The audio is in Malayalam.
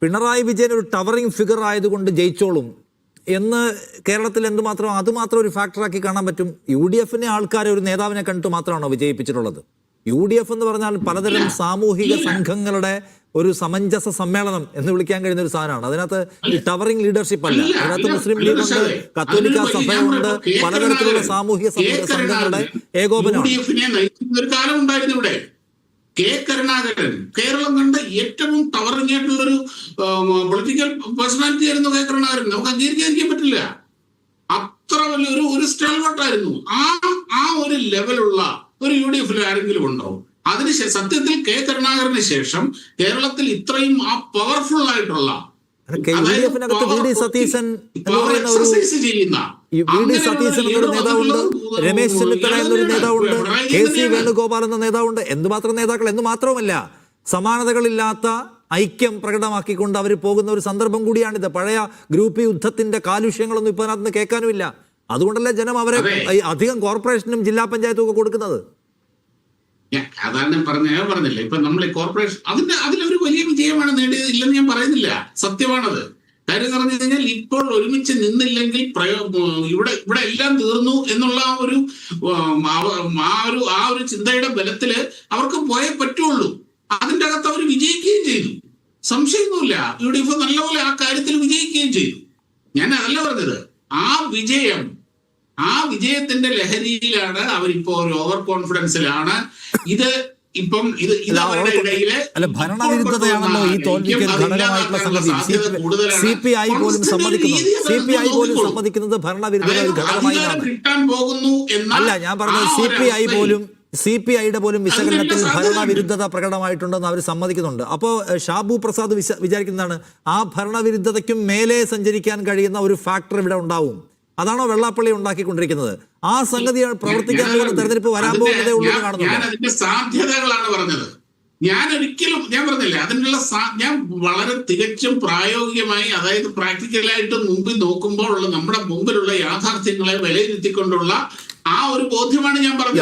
പിണറായി വിജയൻ ഒരു ടവറിംഗ് ഫിഗർ ആയതുകൊണ്ട് ജയിച്ചോളും എന്ന് കേരളത്തിൽ എന്തുമാത്രം അതുമാത്രം ഒരു ഫാക്ടറാക്കി കാണാൻ പറ്റും? UDF ആൾക്കാരെ ഒരു നേതാവിനെ കണ്ടിട്ട് മാത്രമാണോ വിജയിപ്പിച്ചിട്ടുള്ളത്? UDF എന്ന് പറഞ്ഞാൽ പലതരം സാമൂഹിക സംഘങ്ങളുടെ ഒരു സമഞ്ജസ സമ്മേളനം എന്ന് വിളിക്കാൻ കഴിയുന്ന ഒരു സാധനമാണ്. അതിനകത്ത് ഈ ടവറിംഗ് ലീഡർഷിപ്പ് അല്ല. അതിനകത്ത് മുസ്ലിം ലീഗുണ്ട്, കത്തോലിക്ക സഭയുണ്ട്, പലതരത്തിലുള്ള സാമൂഹിക സംഘങ്ങളുടെ ഏകോപനം. കെ കരുണാകരൻ കേരളം കണ്ട ഏറ്റവും ടവറിംഗ് ആയിട്ടുള്ളൊരു പൊളിറ്റിക്കൽ പേഴ്സണാലിറ്റി ആയിരുന്നു കെ കരുണാകരൻ. നമുക്ക് അംഗീകരിക്കാൻ പറ്റില്ല. അത്ര വലിയ ഒരു സ്റ്റാൾവർട്ടായിരുന്നു. ആ ഒരു ലെവലുള്ള ഒരു UDF ആരെങ്കിലും ഉണ്ടോ? അതിന് സത്യത്തിൽ കെ കരുണാകരന് ശേഷം കേരളത്തിൽ ഇത്രയും ആ പവർഫുൾ ആയിട്ടുള്ള സതീശൻ ചെയ്യുന്ന എന്നൊരു നേതാവുണ്ട്, രമേശ് ചെന്നിത്തല എന്നൊരു നേതാവുണ്ട്, KC വേണുഗോപാൽ എന്ന നേതാവുണ്ട്. എന്തുമാത്രം നേതാക്കൾ എന്ന് മാത്രവുമല്ല, സമാനതകളില്ലാത്ത ഐക്യം പ്രകടമാക്കിക്കൊണ്ട് അവർ പോകുന്ന ഒരു സന്ദർഭം കൂടിയാണിത്. പഴയ ഗ്രൂപ്പ് യുദ്ധത്തിന്റെ കാലുഷ്യങ്ങളൊന്നും ഇപ്പൊ അതിനകത്ത് കേൾക്കാനുമില്ല. അതുകൊണ്ടല്ലേ ജനം അവരെ അധികം കോർപ്പറേഷനും ജില്ലാ പഞ്ചായത്തും ഒക്കെ കൊടുക്കുന്നത്. അതാണ് ഞാൻ പറഞ്ഞില്ല. ഇപ്പൊ നമ്മൾ ഈ കോർപ്പറേഷൻ അതിലൊരു വലിയ വിജയമാണ് നേടിയത്, ഇല്ലെന്ന് ഞാൻ പറയുന്നില്ല, സത്യമാണത്. കാര്യം എന്ന് പറഞ്ഞു കഴിഞ്ഞാൽ ഇപ്പോൾ ഒരുമിച്ച് നിന്നില്ലെങ്കിൽ ഇവിടെ എല്ലാം തീർന്നു എന്നുള്ള ആ ഒരു ചിന്തയുടെ ബലത്തില് അവർക്ക് പോയേ പറ്റുള്ളൂ. അതിന്റെ അകത്ത് അവർ വിജയിക്കുകയും ചെയ്തു, സംശയമൊന്നുമില്ല. UDF നല്ലപോലെ ആ കാര്യത്തിൽ വിജയിക്കുകയും ചെയ്തു. ഞാൻ അതല്ല പറഞ്ഞത്. ആ വിജയത്തിന്റെ ലഹരിയിലാണ് അവരിപ്പോ ഒരു ഓവർ കോൺഫിഡൻസിലാണ്. ഇത് ഇപ്പം ഇത് അവരുടെ ഇടയിലെ ഭരണവിരുദ്ധതയാണല്ലോ ഈ തോൽവിക്ക് ഘടകമായിട്ടുള്ള സംഗതി. CPI പോലും സമ്മതിക്കുന്നത് ഭരണവിരുദ്ധത ഒരു ഘടകമായിട്ടാണ്. അല്ല, ഞാൻ പറഞ്ഞത് CPIയുടെ പോലും വിശകലനത്തിൽ ഭരണവിരുദ്ധത പ്രകടമായിട്ടുണ്ടെന്ന് അവർ സമ്മതിക്കുന്നുണ്ട്. അപ്പോൾ ഷാബു പ്രസാദ് വിചാരിക്കുന്നതാണ് ആ ഭരണവിരുദ്ധതയ്ക്കും മേലെ സഞ്ചരിക്കാൻ കഴിയുന്ന ഒരു ഫാക്ടർ ഇവിടെ ഉണ്ടാവും. അതാണോ വെള്ളാപ്പള്ളി ഉണ്ടാക്കിക്കൊണ്ടിരിക്കുന്നത്? ആ സംഗതി പ്രവർത്തിക്കാൻ തെരഞ്ഞെടുപ്പ് വരാൻ പോകുന്നതേ ഉള്ളൂ കാണുന്നത്. ഞാൻ അതിന്റെ സാധ്യതകളാണ് പറഞ്ഞത്. ഞാൻ പറഞ്ഞില്ല അതിനുള്ള ഞാൻ വളരെ തികച്ചും പ്രായോഗികമായി, അതായത് പ്രാക്ടിക്കലായിട്ട് മുമ്പിൽ നോക്കുമ്പോൾ നമ്മുടെ മുമ്പിലുള്ള യാഥാർത്ഥ്യങ്ങളെ വിലയിരുത്തിക്കൊണ്ടുള്ള ആ ഒരു ബോധ്യമാണ് ഞാൻ പറഞ്ഞത്.